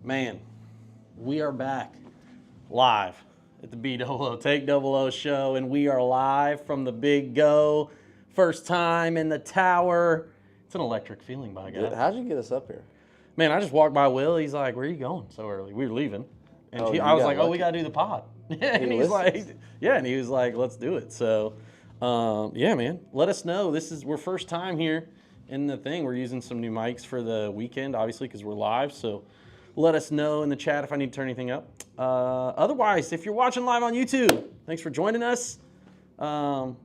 Man, we are back live at the BE00 TAKE00 Show, and we are live from the Big Go. First time in the tower. It's an electric feeling, by God. How'd you get us up here? Man, I just walked by Will. He's like, "Where are you going so early?" We were leaving, and I was like, "Oh, we gotta do the pod." And he's like, "Yeah," and he was like, "Let's do it." So, yeah, man, let us know. We're first time here in the thing. We're using some new mics for the weekend, obviously, because we're live. So, let us know in the chat if I need to turn anything up. Otherwise, if you're watching live on YouTube, thanks for joining us. Our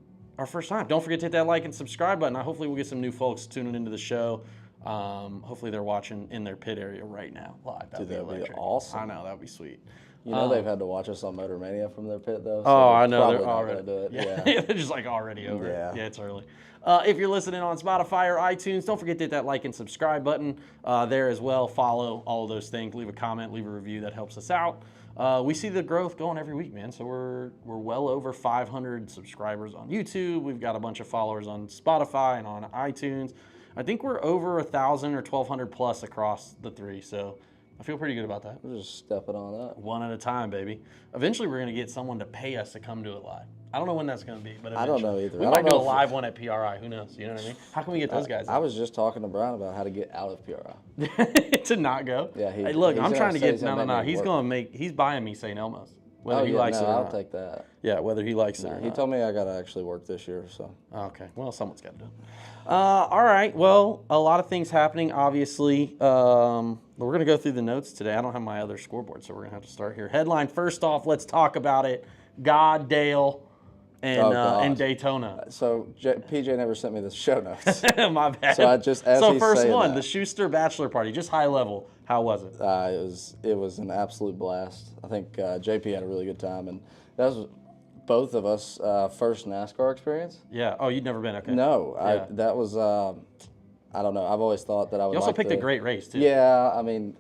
first time. Don't forget to hit that like and subscribe button. Hopefully, we'll get some new folks tuning into the show. Hopefully they're watching in their pit area right now live. That'd be awesome. I know, that'd be sweet. You know they've had to watch us on Motor Mania from their pit though. So I know they're already do it. Yeah. They're just like already over. Yeah. Yeah, it's early. If you're listening on Spotify or iTunes, don't forget to hit that like and subscribe button there as well. Follow all of those things. Leave a comment, leave a review. That helps us out. We see the growth going every week, man. So we're well over 500 subscribers on YouTube. We've got a bunch of followers on Spotify and on iTunes. I think we're over 1,000 or 1,200 plus across the three. So I feel pretty good about that. We're just stepping on up. One at a time, baby. Eventually, we're going to get someone to pay us to come do it live. I don't know when that's going to be, but eventually. I don't know either. We might do a live one at PRI. Who knows? You know what I mean? How can we get those guys? I was just talking to Brian about how to get out of PRI. To not go? Yeah. Hey, look, I'm trying to get. No. He's buying me St. Elmo's. Whether he likes it or not. I'll take that. Yeah, whether he likes it or not. He told me I got to actually work this year, so. Okay. Well, someone's got to do it. All right. Well, a lot of things happening, obviously. We're going to go through the notes today. I don't have my other scoreboard, so we're going to have to start here. Headline, first off, let's talk about it. God, Dale, and Daytona. So PJ never sent me the show notes. My bad. So I just, as he's first saying one, that, the Schuster bachelor party, just high level. How was it? It was an absolute blast. I think JP had a really good time, and that was both of us first NASCAR experience. Yeah. Oh, you'd never been? Okay. No, Yeah. that was. I don't know. I've always thought that I would. You also picked a great race too. Yeah, I mean,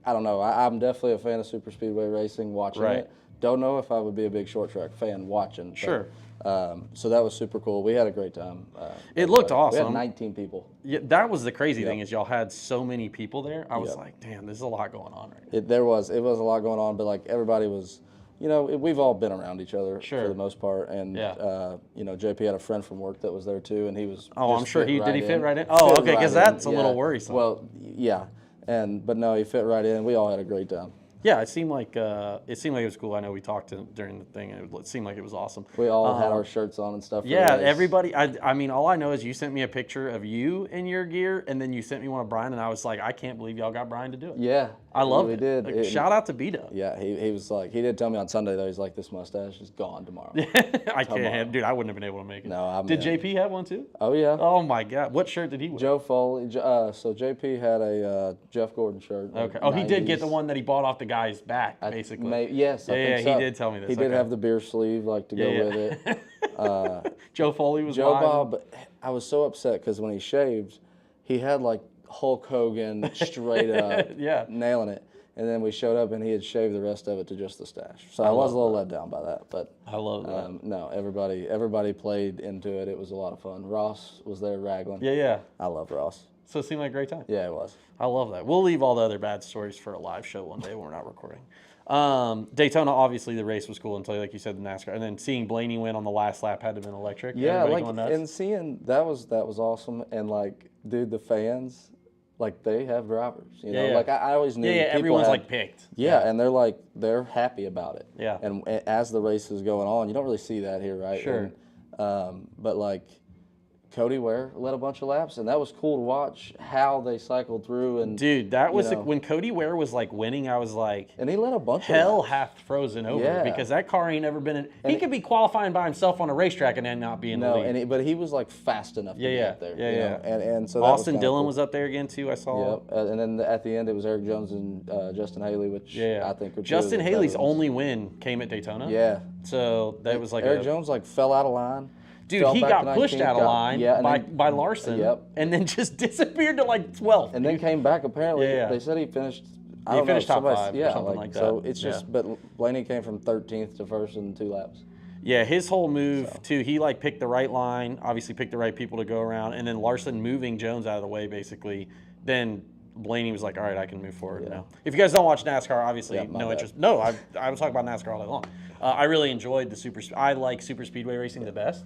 I don't know. I'm definitely a fan of super speedway racing. Watching it, don't know if I would be a big short track fan watching. Sure. So that was super cool. We had a great time. It looked awesome. We had 19 people. Yeah, that was the crazy thing is y'all had so many people there. I was like, damn, there's a lot going on right now. It was a lot going on, but like everybody was. You know, we've all been around each other for the most part, and you know, JP had a friend from work that was there too, and he was. Oh, I'm sure did he fit right in? Oh, okay, because that's a little worrisome. Well, yeah, but no, he fit right in. We all had a great time. Yeah, it seemed like it was cool. I know we talked during the thing, and it seemed like it was awesome. We all had our shirts on and stuff. Yeah, everybody. I mean, all I know is you sent me a picture of you in your gear, and then you sent me one of Brian, and I was like, I can't believe y'all got Brian to do it. Yeah, I loved it. We did. Like, shout out to B-Dub. Yeah, he was like, he did tell me on Sunday though. He's like, this mustache is gone tomorrow. I can't, dude. I wouldn't have been able to make it. No, did JP have one too? Oh yeah. Oh my God, what shirt did he wear? Joe Foley. So JP had a Jeff Gordon shirt. Okay. Oh, he did get the one that he bought off the guy's back. Basically. Yes, I think so. He did tell me this. He did have the beer sleeve like to go with it. Joe Foley was Joe Bob. I was so upset because when he shaved, he had like Hulk Hogan straight up, nailing it. And then we showed up and he had shaved the rest of it to just the stash. So I was a little let down by that, but I love that. No, everybody played into it. It was a lot of fun. Ross was there ragling. Yeah. I love Ross. So it seemed like a great time. Yeah, it was. I love that. We'll leave all the other bad stories for a live show one day when we're not recording. Daytona, obviously the race was cool until, like you said, the NASCAR, and then seeing Blaney win on the last lap had to have been electric. Yeah, and seeing that was awesome, and like, dude, the fans, like they have drivers, you know, like I always knew. Yeah, everyone's like picked. Yeah, and they're happy about it. Yeah. And as the race is going on, you don't really see that here, right? Sure. And, but like, Cody Ware led a bunch of laps, and that was cool to watch how they cycled through. And dude, that was when Cody Ware was like winning. I was like, and he led a bunch. Hell of laps. hath frozen over because that car ain't ever been in. He could be qualifying by himself on a racetrack and then not be in the lead. But he was like fast enough to get there. Yeah. And so Austin that was Dillon cool. was up there again too. I saw. Yep. And then at the end it was Eric Jones and Justin Haley, which I think were Justin Haley's only win came at Daytona. Yeah. So that was like Eric Jones like fell out of line. Dude, he got pushed out of line by Larson, and then just disappeared to like 12th. And then came back. Apparently, they said he finished. He finished top 5, or something like that. So it's just, but Blaney came from 13th to first in 2 laps. Yeah, his whole move too. He like picked the right line, obviously picked the right people to go around, and then Larson moving Jones out of the way basically. Then Blaney was like, all right, I can move forward now. If you guys don't watch NASCAR, obviously no interest. No, I was talking about NASCAR all day long. I really enjoyed the I like super speedway racing the best.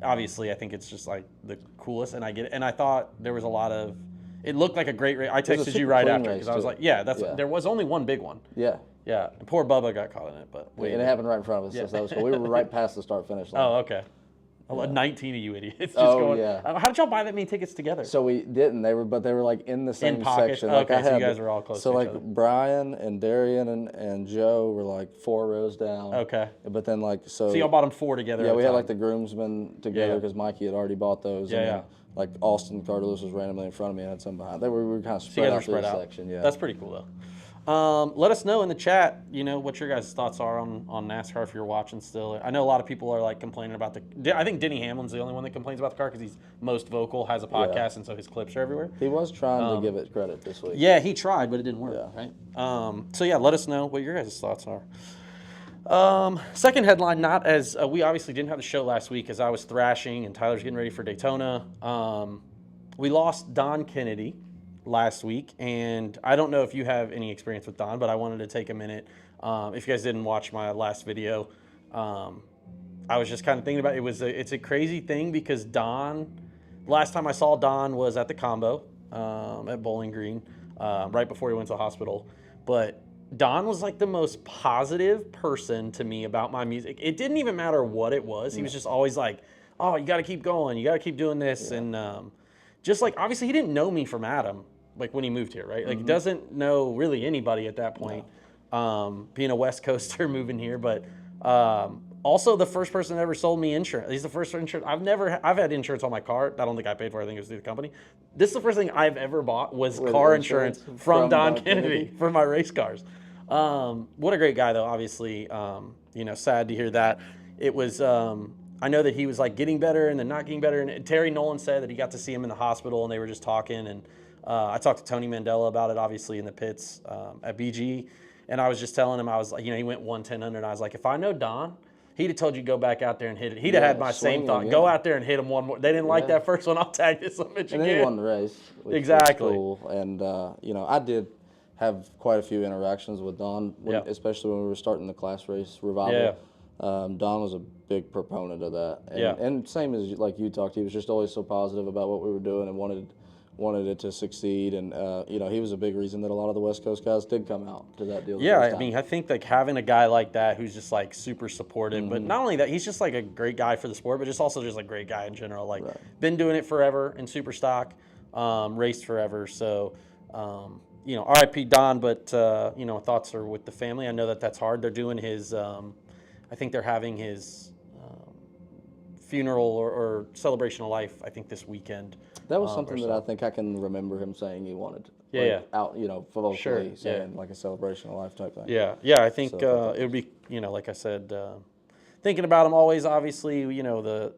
Obviously, I think it's just like the coolest, and I get it. And I thought there was a lot of. It looked like a great race. I texted you right after because I was like, there was only one big one. Yeah. Yeah. And poor Bubba got caught in it, but and it happened right in front of us. So that was cool. We were right past the start finish line. Oh, okay. 19 of you idiots just going. Yeah. How did y'all buy that many tickets together? So we didn't. They were like in the same section. Like okay, so you guys were all close. So to like each other. Brian and Darian and Joe were like 4 rows down. Okay. But then like So y'all bought them 4 together. Yeah, we had like the groomsmen together because Mikey had already bought those. Yeah, and like Austin Cardelos was randomly in front of me and had some behind. We were kind of spread out through the section. Yeah. That's pretty cool though. Let us know in the chat, what your guys' thoughts are on NASCAR if you're watching still. I know a lot of people are like complaining about I think Denny Hamlin's the only one that complains about the car because he's most vocal, has a podcast, and so his clips are everywhere. He was trying to give it credit this week. Yeah, he tried, but it didn't work, right? So yeah, let us know what your guys' thoughts are. Second headline, not as we obviously didn't have the show last week as I was thrashing and Tyler's getting ready for Daytona. We lost Don Kennedy last week, and I don't know if you have any experience with Don, but I wanted to take a minute. If you guys didn't watch my last video, I was just kind of thinking about it. It's a crazy thing because Don, last time I saw Don was at the combo at Bowling Green, right before he went to the hospital. But Don was like the most positive person to me about my music. It didn't even matter what it was. He was just always like, oh, you got to keep going. You got to keep doing this. Yeah. And just like, obviously he didn't know me from Adam, like when he moved here, right? Like he doesn't know really anybody at that point, being a West Coaster moving here. But also the first person that ever sold me insurance. He's the first insurance. I've had insurance on my car. I don't think I paid for it. I think it was through the company. This is the first thing I've ever bought was car insurance from Don Kennedy for my race cars. What a great guy though, obviously. Sad to hear that. It was, I know that he was like getting better and then not getting better. And Terry Nolan said that he got to see him in the hospital and they were just talking. And I talked to Tony Mandela about it, obviously, in the pits at BG. And I was just telling him, I was like, he went 1-10 under. And I was like, if I know Don, he'd have told you go back out there and hit it. He'd have had my same thought. Again. Go out there and hit him one more. They didn't like that first one. I'll tag this on Mitch again. And then he won the race. Exactly. Cool. And, I did have quite a few interactions with Don, especially when we were starting the class race revival. Yeah. Don was a big proponent of that. And, and same as like you talked, he was just always so positive about what we were doing and wanted it to succeed. And, he was a big reason that a lot of the West Coast guys did come out to that deal. Yeah, I mean, I think like having a guy like that who's just like super supportive, but not only that, he's just like a great guy for the sport, but just also just a great guy in general. Like been doing it forever in super stock, raced forever. So, RIP Don, but, thoughts are with the family. I know that that's hard. They're doing his, I think they're having his funeral or celebration of life, I think, this weekend. That was something that I think I can remember him saying he wanted. Out, vocally saying like a celebration of life type thing. Yeah, I think it would be, like I said, thinking about him always, obviously,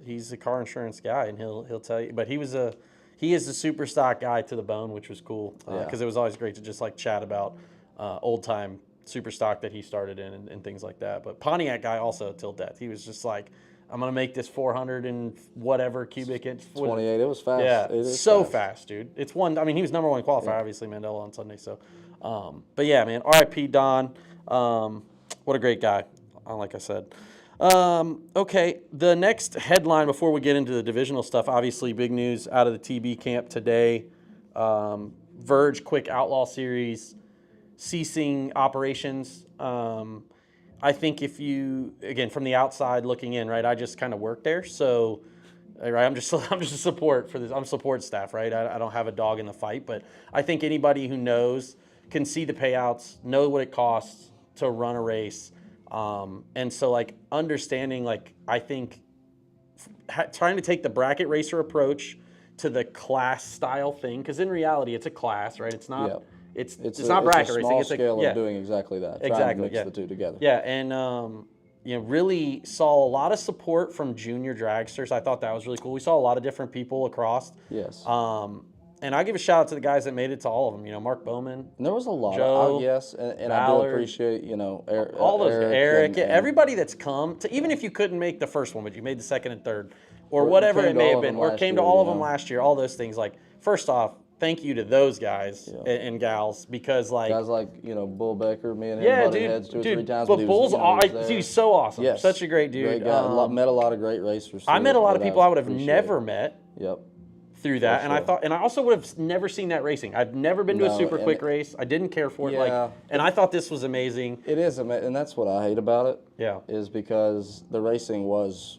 he's a car insurance guy and he'll tell you, but he is a super stock guy to the bone, which was cool because it was always great to just like chat about old time super stock that he started in and things like that. But Pontiac guy also till death. He was just like, I'm going to make this 400 and whatever cubic inch. 28, it was fast. Yeah, it's so fast, dude. It's one, I mean, he was number one qualifier, obviously, Mandela on Sunday. So, but yeah, man, RIP Don. What a great guy, like I said. Okay, the next headline before we get into the divisional stuff, obviously big news out of the TB camp today. Verge Quick Outlaw Series ceasing operations. I think if you, again, from the outside looking in, right, I just kind of work there. So, right, I'm just a support for this. I'm support staff, right? I don't have a dog in the fight, but I think anybody who knows can see the payouts, know what it costs to run a race. And so, like, understanding, like, I think trying to take the bracket racer approach to the class style thing, because in reality, it's a class, right? It's not. It's not bracket racing. It's a small scale of doing exactly that. Trying to mix the two together. Yeah, and really saw a lot of support from junior dragsters. I thought that was really cool. We saw a lot of different people across. Yes. And I give a shout out to the guys that made it to all of them. Mark Bowman. And there was a lot. Joe, and I do appreciate all those Eric, everybody that's come to, even if you couldn't make the first one, but you made the second and third, or whatever it may have been, or came to all of them last year. All those things. Like, first off, thank you to those guys and gals, because like guys like Bull Becker, me and him butted heads 2 or 3 times. But Bull's he's so awesome. Yes. Such a great dude. Great guy. Met a lot of great racers. I met a lot of people I would have never met. Yep. Through that, and I also would have never seen that racing. I've never been to a super quick race. I didn't care for it. And I thought this was amazing. It is, and that's what I hate about it. Yeah. Is because the racing was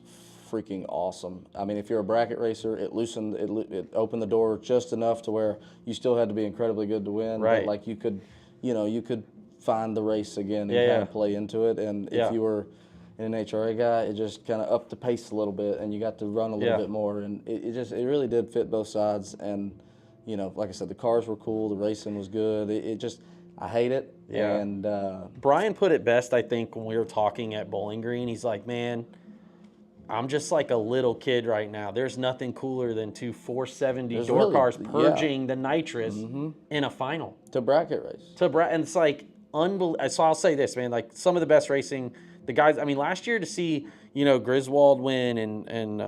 freaking awesome. I mean, if you're a bracket racer, it opened the door just enough to where you still had to be incredibly good to win. Right. But like you could find the race again and kind of play into it. And if you were an HRA guy, it just kind of upped the pace a little bit, and you got to run a little bit more, and it really did fit both sides. And like I said, the cars were cool, the racing was good. I hate it. Yeah. And Brian put it best, I think, when we were talking at Bowling Green. He's like, man, I'm just like a little kid right now. There's nothing cooler than 2 470 door cars purging the nitrous in a final. To bracket race. And it's like unbelievable. So I'll say this, man, like some of the best racing. The guys, I mean, last year to see, Griswold win and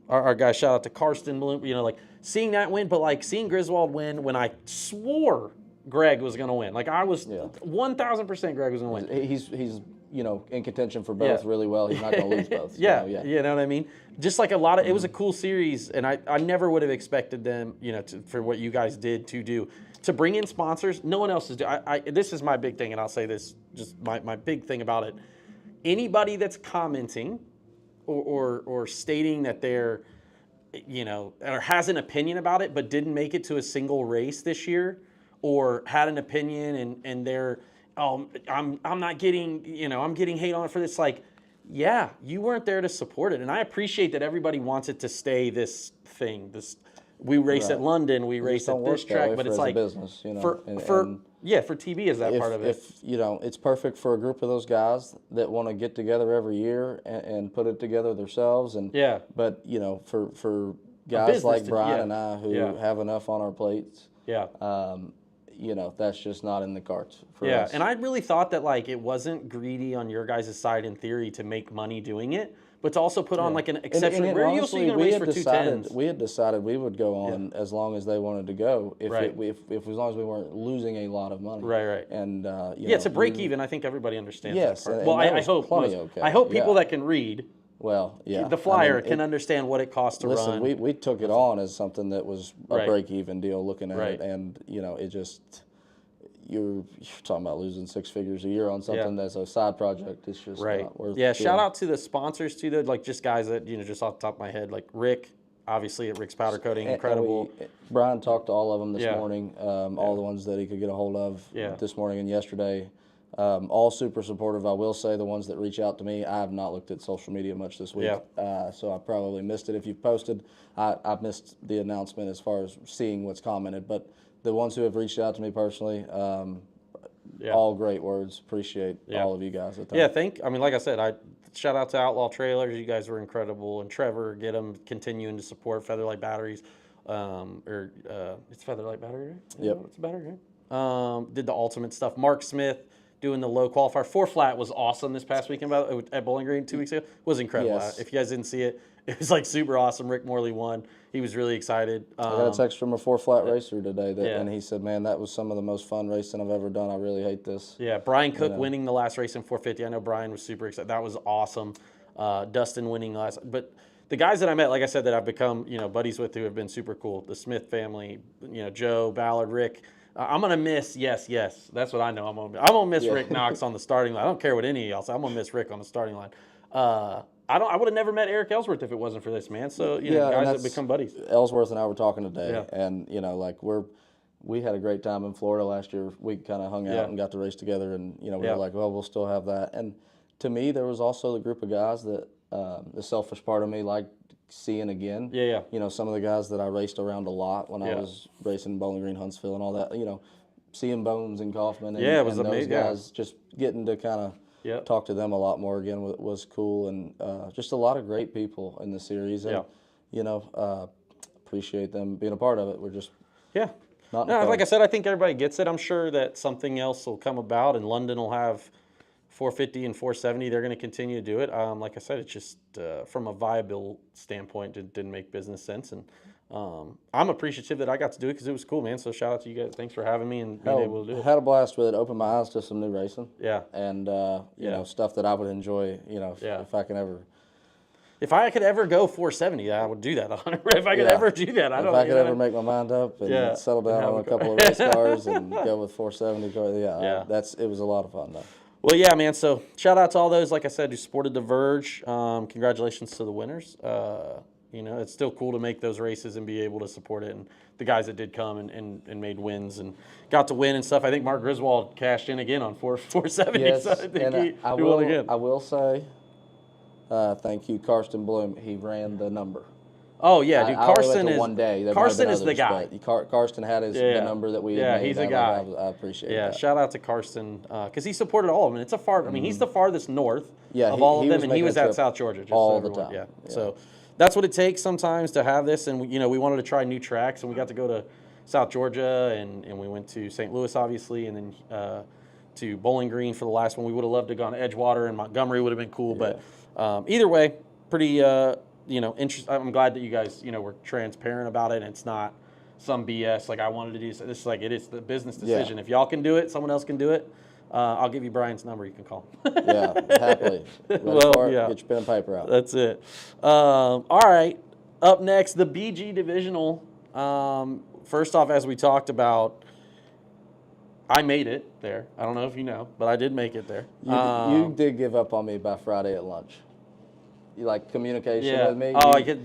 our guy, shout out to Karsten, like seeing that win, but like seeing Griswold win when I swore Greg was going to win. Like I was 1,000% Greg was going to win. He's in contention for both really well. He's not going to lose both. You know what I mean? Just like a lot of, it was a cool series, and I never would have expected them, for what you guys did to do. To bring in sponsors, no one else is doing. This is my big thing, and I'll say this, just my big thing about it. Anybody that's commenting or stating that they're, or has an opinion about it, but didn't make it to a single race this year, or had an opinion and they're, I'm not getting, I'm getting hate on it for this. Like, yeah, you weren't there to support it, and I appreciate that everybody wants it to stay this thing. We race at London, we race at this track, but it's like business, for TV is that part of it. If it's perfect for a group of those guys that want to get together every year and put it together themselves, and but for guys like Brian and I who have enough on our plates, that's just not in the cards for us. And I really thought that like it wasn't greedy on your guys' side in theory to make money doing it, but to also put on like an exception. Where are you also going to race for 210s? We had decided we would go on as long as they wanted to go, if as long as we weren't losing a lot of money. Right. And to break even, I think everybody understands that part. And well, I hope I hope people that can read. Well, the flyer can understand what it costs to run. Listen, we took it on as something that was a break-even deal, looking at it, and it just you're talking about losing 6 figures a year on something that's a side project. It's just not worth. Yeah, shout out to the sponsors too, though. Like just guys that just off the top of my head, like Rick, obviously at Rick's Powder Coating, incredible. Brian talked to all of them this morning, all the ones that he could get a hold of this morning and yesterday. All super supportive. I will say the ones that reach out to me, I have not looked at social media much this week, so I probably missed it. If you've posted, I've missed the announcement as far as seeing what's commented. But the ones who have reached out to me personally, all great words. Appreciate all of you guys. Like I said, shout out to Outlaw Trailers. You guys were incredible. And Trevor, get them continuing to support Featherlight Batteries. It's Featherlight Battery, right? Yep. It's a battery, right? Did the ultimate stuff. Mark Smith doing the low qualifier. 4 flat was awesome this past weekend at Bowling Green 2 weeks ago. It was incredible. Yes. If you guys didn't see it, it was like super awesome. Rick Morley won. He was really excited. I got a text from a 4 flat racer today, and he said, "Man, that was some of the most fun racing I've ever done. I really hate this." Yeah, Brian Cook winning the last race in 450. I know Brian was super excited. That was awesome. Dustin winning last, but the guys that I met, like I said, that I've become buddies with, who have been super cool. The Smith family, Joe, Ballard, Rick. I'm gonna miss yes. That's what I know. I'm gonna miss Rick Knox on the starting line. I don't care what any of y'all say. I'm gonna miss Rick on the starting line. I would have never met Eric Ellsworth if it wasn't for this, man. So guys that become buddies. Ellsworth and I were talking today, and we had a great time in Florida last year. We kind of hung out and got to race together, and we were like, well, we'll still have that. And to me, there was also the group of guys that the selfish part of me liked seeing again. Some of the guys that I raced around a lot when I was racing Bowling Green, Huntsville, and all that. Seeing Bones and Kaufman and, it was and amazing. those guys, just getting to kind of talk to them a lot more again was cool, and just a lot of great people in the series, and appreciate them being a part of it. We're just not. No, like I said, I think everybody gets it. I'm sure that something else will come about, and London will have 450 and 470. They're going to continue to do it. Like I said, it's just from a viable standpoint, it didn't make business sense, and I'm appreciative that I got to do it because it was cool, man. So shout out to you guys. Thanks for having me and being able to do it. Had a blast with it. Opened my eyes to some new racing. Yeah. And you know, stuff that I would enjoy. You know, if I can ever. If I could ever go 470, I would do that. If I could ever do that, if I could ever make my mind up and settle down on a couple of race cars and go with 470 cars, it was a lot of fun though. Well, yeah, man. So shout out to all those, like I said, who supported the Verge. Congratulations to the winners. You know, it's still cool to make those races and be able to support it. And the guys that did come and made wins and got to win and stuff. I think Mark Griswold cashed in again on 470. Yes, so I think and he won again. I will say, thank you, Karsten Bloom. He ran the number. Oh yeah, dude. Karsten is one day. Karsten is the guy. Karsten had the number that we had made. He's a guy. I appreciate that. Yeah, shout out to Karsten because he supported all of them. And it's a far. I mean, he's the farthest north of all of them, and he was at South Georgia just all so the time. Yeah. So that's what it takes sometimes to have this. And you know, we wanted to try new tracks, and we got to go to South Georgia, and we went to St. Louis, obviously, and then to Bowling Green for the last one. We would have loved to have gone to Edgewater, and Montgomery would have been cool. But either way, pretty. You know, I'm glad that you guys, you know, were transparent about it. And it's not some BS like I wanted to do. So this is like it is the business decision. If y'all can do it, someone else can do it. I'll give you Brian's number. You can call him. Happily. Get your pen and paper out. That's it. All right. Up next, the BG Divisional. First off, as we talked about, I made it there. I don't know if you know, but I did make it there. You did give up on me by Friday at lunch. You like communication with me.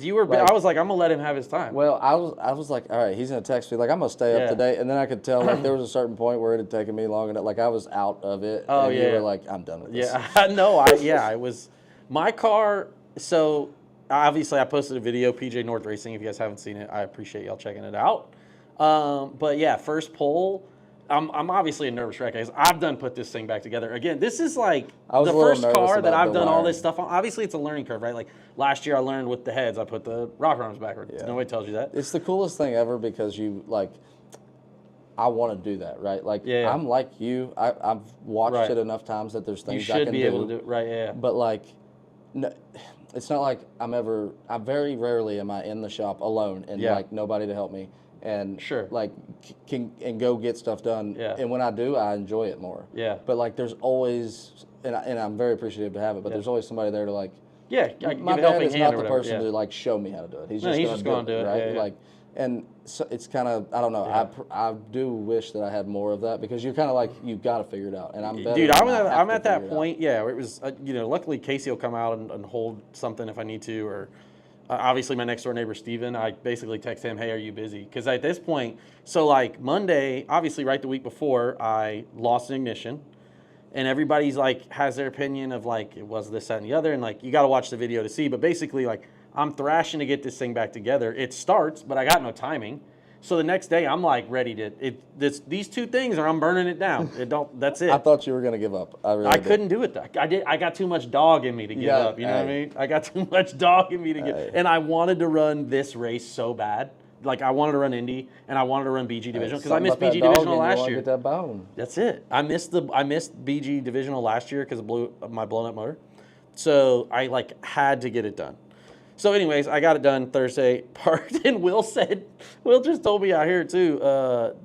You were. Like, I was like, I'm gonna let him have his time. Well, I was like, all right, he's gonna text me. Like, I'm gonna stay up to date, and then I could tell like there was a certain point where it had taken me long enough. Like I was out of it. Oh and you were like, I'm done with this. Yeah, no, I was. My car. So obviously, I posted a video, PJ North Racing. If you guys haven't seen it, I appreciate y'all checking it out. But yeah, first pole. I'm obviously a nervous wreck because I've put this thing back together. Again, this is like the first car that I've done all this stuff on. Obviously, it's a learning curve, right? Like last year I learned with the heads, I put the rocker arms backward. Yeah. Nobody tells you that. It's the coolest thing ever because you like, I want to do that, right? Like I'm like you. I've watched it enough times that there's things I can do. You should be able to do it, right? Yeah. But like, no, it's not like I very rarely am I in the shop alone and like nobody to help me. And like can go get stuff done. Yeah. And when I do, I enjoy it more. Yeah. But like there's always, and I'm very appreciative to have it, but there's always somebody there to like. Yeah. My dad is not the person to like show me how to do it. He's just going to do it, right? Like, and so it's kind of, I don't know. I do wish that I had more of that because you're kind of like you've got to figure it out. And I'm better. Dude, I'm at that point. Yeah. It was you know, luckily Casey will come out and hold something if I need to, or. Obviously, my next door neighbor, Steven, I basically text him, hey, are you busy? Because at this point, so like Monday, obviously right the week before, I lost an ignition. And everybody's like, has their opinion of like, it was this, that, and the other. And like, you got to watch the video to see. But basically, like, I'm thrashing to get this thing back together. It starts, but I got no timing. So the next day, I'm like ready to, these two things or I'm burning it down. That's it. I thought you were going to give up. I couldn't do it. I got too much dog in me to give up. You know what I mean? I got too much dog in me to give up. And I wanted to run this race so bad. Like I wanted to run Indy and I wanted to run BG Divisional because I missed BG Divisional last year. Get that bone. That's it. I missed BG Divisional last year because of my blown up motor. So I like had to get it done. So anyways, I got it done Thursday, parked, and Will just told me out here too,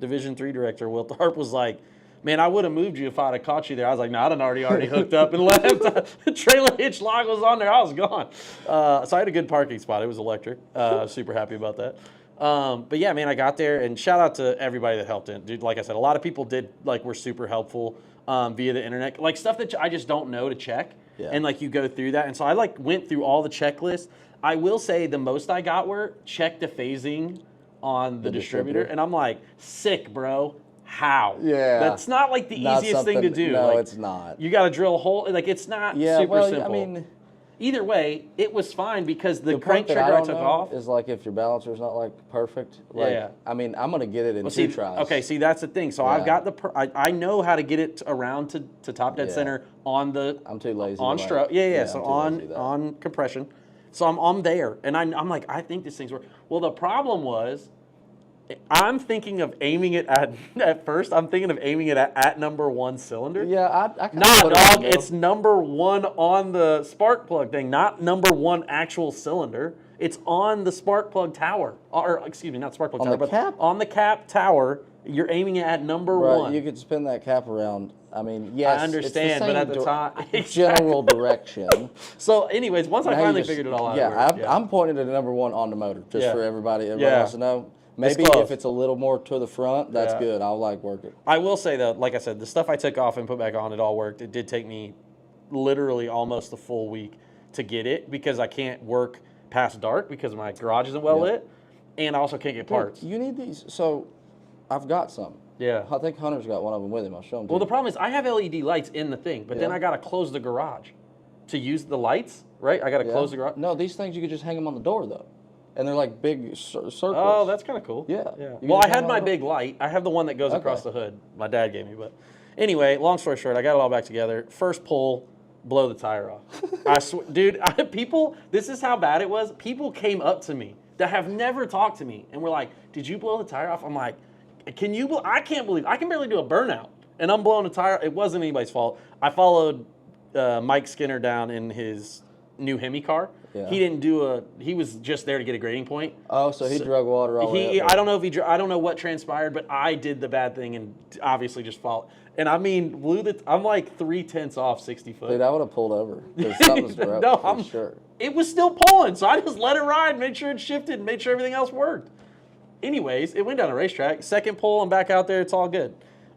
Division 3 director, Will Tharp was like, man, I would have moved you if I'd have caught you there. I was like, no, I'd have already hooked up and left. The trailer hitch lock was on there. I was gone. So I had a good parking spot. It was electric. Super happy about that. But yeah, man, I got there, and shout out to everybody that helped in. Dude, like I said, a lot of people were super helpful via the internet. Like stuff that I just don't know to check. Yeah. And like you go through that. And so I like went through all the checklists. I will say the most I got were check the phasing on the distributor. And I'm like, sick, bro. How? Yeah. That's not like the easiest thing to do. No, like, it's not. You got to drill a hole. Like it's not super simple. I mean, either way, it was fine because the crank trigger I took off is like if your balancer's not like perfect. Like, I mean, I'm gonna get it in 2 tries. Okay, see that's the thing. So I've got I know how to get it around to top dead center on the. I'm too lazy. On stroke. So on compression. So I'm there, and I'm like, I think this thing's working. Well, the problem was, I'm thinking of aiming it at first. I'm thinking of aiming it at number 1 cylinder. Yeah, I nah, dog. It's number 1 on the spark plug thing, not number 1 actual cylinder. It's on the spark plug tower, or excuse me, not spark plug tower, the cap? on the cap tower. You're aiming it at number right, one. You could spin that cap around. I mean, yes, I understand, but at the time, general direction. So, anyways, once I finally figured it all out, I'm pointing to the number one on the motor, just for everybody else to know. Maybe if it's a little more to the front, that's good. I'll work it. I will say though, like I said, the stuff I took off and put back on, it all worked. It did take me literally almost a full week to get it because I can't work past dark because my garage isn't well lit, and I also can't get parts. You need these. So, I've got some. Yeah. I think Hunter's got one of them with him. I'll show him. Well, the problem is I have LED lights in the thing, but then I got to close the garage to use the lights, right? I got to close the garage. No, these things you could just hang them on the door though, and they're like big circles. Oh, that's kind of cool. Yeah. Well, I had my big light. I have the one that goes across the hood. My dad gave me, but anyway, long story short, I got it all back together. First pull, blow the tire off. I swear, dude, people. This is how bad it was. People came up to me that have never talked to me and were like, "Did you blow the tire off?" I'm like, "Can you? I can't believe I can barely do a burnout, and I'm blowing a tire." It wasn't anybody's fault. I followed Mike Skinner down in his new Hemi car. Yeah. He didn't do he was just there to get a grading point. Oh, so he drug water all the way up. I don't know if I don't know what transpired, but I did the bad thing and obviously just followed. And I mean, I'm like 3/10 off 60 foot. Dude, I would have pulled over because something's broke. No, I'm sure. It was still pulling, so I just let it ride, made sure it shifted, made sure everything else worked. Anyways, it went down a racetrack. Second pull, I'm back out there. It's all good.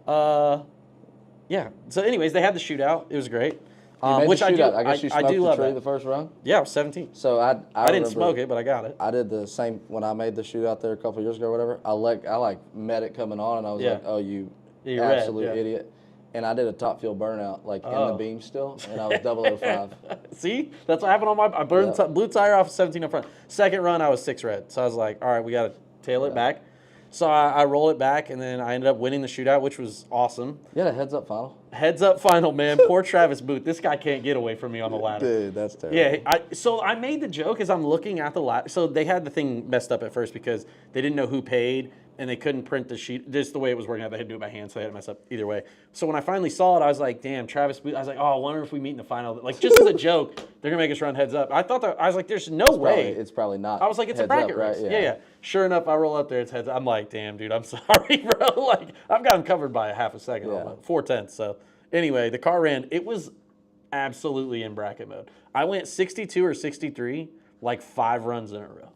Yeah. So, anyways, they had the shootout. It was great. Which I do. I guess you smoked the tree the first run? Yeah, I was 17. So I didn't smoke it, but I got it. I did the same when I made the shootout there a couple of years ago or whatever. I met it coming on, and I was like, oh, you absolute idiot. And I did a top fuel burnout, in the beam still, and I was 005. See? That's what happened on my, I burned blue tire off 17 up front. Second run, I was 6 red. So I was like, all right, we got to tail it back. So I roll it back, and then I ended up winning the shootout, which was awesome. You had a heads-up final? Heads-up final, man. Poor Travis Booth. This guy can't get away from me on the ladder. Dude, that's terrible. Yeah, so I made the joke as I'm looking at the ladder. So they had the thing messed up at first because they didn't know who paid, and they couldn't print the sheet. Just the way it was working out, they had to do it by hand, so they had to mess up either way. So when I finally saw it, I was like, damn, Travis Booth. I was like, oh, I wonder if we meet in the final. Just as a joke, they're going to make us run heads up. I was like, there's no way. It's probably not. I was like, it's a bracket race. Right? Yeah. Sure enough, I roll up there, it's heads up. I'm like, damn, dude, I'm sorry, bro. I've got him covered by a half a second, 4/10. So anyway, the car ran. It was absolutely in bracket mode. I went 62 or 63, 5 runs in a row.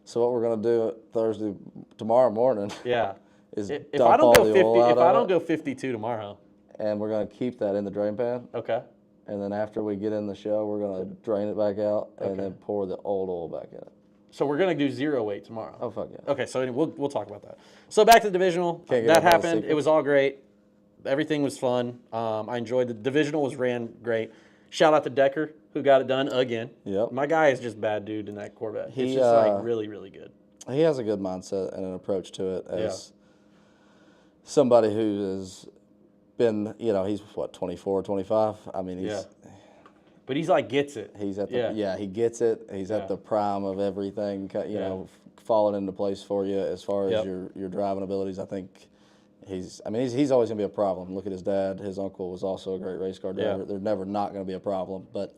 So what we're gonna do tomorrow morning? Yeah. Is if I don't go 50, if I don't go 52 tomorrow, and we're gonna keep that in the drain pan. Okay. And then after we get in the show, we're gonna drain it back out and then pour the old oil back in it. So we're gonna do 0 weight tomorrow. Oh fuck yeah. Okay, so we'll talk about that. So back to the divisional. That happened. It was all great. Everything was fun. I enjoyed the divisional. Ran great. Shout out to Decker who got it done again. Yep. My guy is just bad dude in that Corvette. He's just really, really good. He has a good mindset and an approach to it as somebody who has been, he's what, 24, 25? I mean, he's but he's gets it. He's at the he gets it. He's at the prime of everything, falling into place for you as far as your driving abilities. I think he's always going to be a problem. Look at his dad. His uncle was also a great race car driver. They're never not going to be a problem, but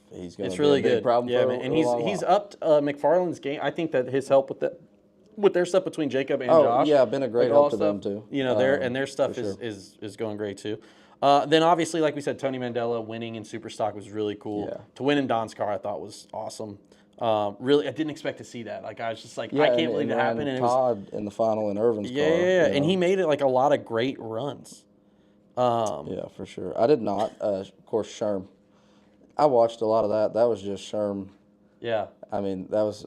he's going to be a big problem for man. And he's upped McFarland's game. I think that his help with their stuff between Jacob and Josh. Yeah, been a great help to them too. Their stuff is going great too. Then obviously, like we said, Tony Mandela winning in Superstock was really cool. Yeah. To win in Don's car, I thought was awesome. Really, I didn't expect to see that. I was just like, I can't believe it happened. And Todd in the final in Irvin's car. Yeah, and he made it a lot of great runs. Yeah, for sure. I did not. Of course, Sherm. I watched a lot of that. That was just Sherm. Yeah. I mean, that was.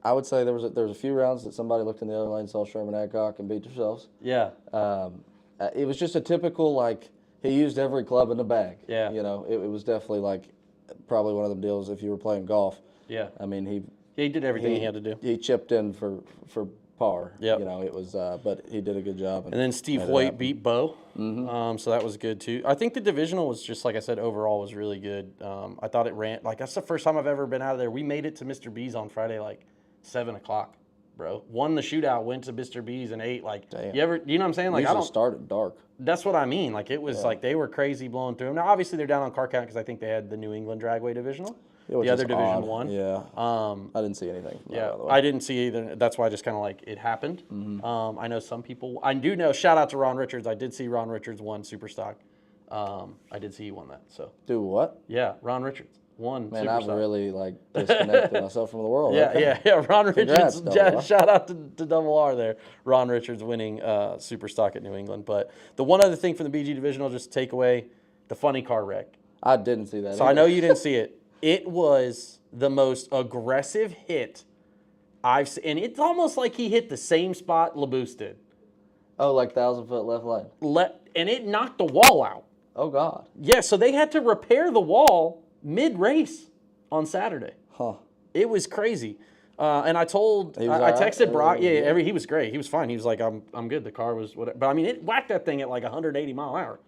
I would say there was a few rounds that somebody looked in the other lane, saw Sherman Adcock, and beat themselves. Yeah. It was just a typical he used every club in the bag. Yeah. It was definitely probably one of them deals if you were playing golf. Yeah. I mean, he did everything he had to do. He chipped in for par. Yeah. It was, but he did a good job. And then Steve Hoyt beat Bo. Mm-hmm. So that was good too. I think the divisional was just, like I said, overall was really good. I thought it ran, that's the first time I've ever been out of there. We made it to Mr. B's on Friday, 7 o'clock, bro. Won the shootout, went to Mr. B's and ate. Damn. You know what I'm saying? I don't start at dark. That's what I mean. It was they were crazy blowing through them. Now, obviously, they're down on car count because I think they had the New England Dragway divisional. the other Division One. Yeah. I didn't see anything from that, by the way. I didn't see either. That's why I just kind of like it happened. I know some people. I do know. Shout out to Ron Richards. I did see Ron Richards won Superstock. I did see he won that. So. Do what? Yeah, Ron Richards won. Man, Superstock. I've really like disconnected myself from the world. Yeah, okay. yeah. Ron Richards. Congrats, shout out to Double R there. Ron Richards winning Superstock at New England. But the one other thing from the BG Divisional, just take away the funny car wreck. I didn't see that. So I know you didn't see it. It was the most aggressive hit I've seen, and it's almost like he hit the same spot LeBoos did. Oh, like 1,000-foot left lane. And it knocked the wall out. Oh God. Yeah, so they had to repair the wall mid-race on Saturday. Huh. It was crazy. And I texted Brock. Yeah, he was great. He was fine. He was like, I'm good. The car was whatever. But I mean, it whacked that thing at like 180 mile an hour.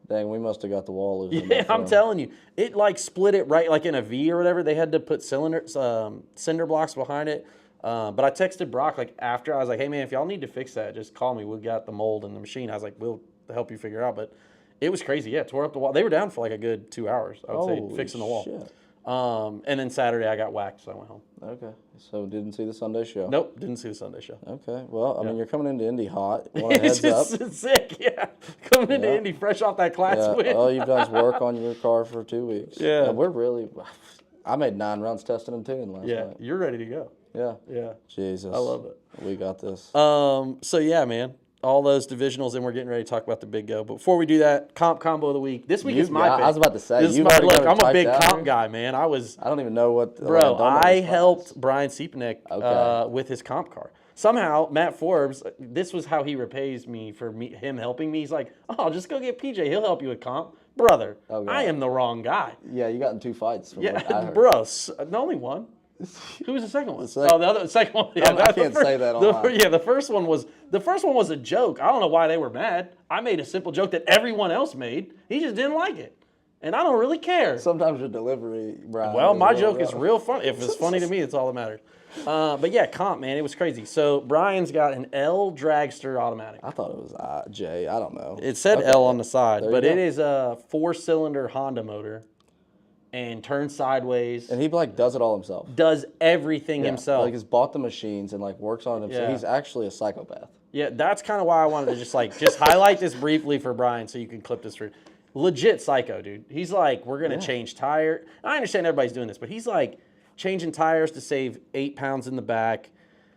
Dang, we must have got the wall loose. Yeah, I'm telling you, it like split it right like in a V or whatever. They had to put cinder blocks behind it. But I texted Brock like after. I was like, hey man, if y'all need to fix that, just call me. We got the mold in the machine. I was like, we'll help you figure it out. But it was crazy. Yeah, tore up the wall. They were down for like a good 2 hours. I would say fixing the wall. Shit. And then Saturday I got whacked, so I went home. Okay, so didn't see the Sunday show. Nope, didn't see the Sunday show. Okay, well, I mean, you're coming into Indy hot. Want a heads up? It's sick, yeah. Coming into Indy fresh off that class win. All you've done is work on your car for 2 weeks. Yeah. And we're really, I made 9 rounds testing and tuning last night. You're ready to go. Yeah. Yeah. Jesus. I love it. We got this. So yeah, man. All those divisionals, and we're getting ready to talk about the big go. But before we do that, comp combo of the week. This week is my pick. I was about to say, I'm a big comp guy, man. I don't even know what. Bro, I helped Brian Siepenek with his comp car. Somehow, Matt Forbes, this was how he repays me for him helping me. He's like, oh, just go get PJ. He'll help you with comp. Brother, I am the wrong guy. Yeah, you got in 2 fights. From bro, the only one. Who was the second one? The second one. Yeah, I can't say that online. Yeah, the first one was a joke. I don't know why they were mad. I made a simple joke that everyone else made. He just didn't like it, and I don't really care. Sometimes your delivery, Brian. Well, my joke is real funny. If it's funny to me, it's all that matters. But yeah, comp, man, it was crazy. So Brian's got an L Dragster automatic. I thought it was J. I don't know. It said L on the side, but it is a 4-cylinder Honda motor. And turns sideways. And he like does it all himself. Does everything himself. Like he's bought the machines and like works on it himself. He's actually a psychopath. Yeah, that's kind of why I wanted to just highlight this briefly for Brian so you can clip this through. Legit psycho, dude. He's like, we're gonna change tire. I understand everybody's doing this, but he's like changing tires to save 8 pounds in the back.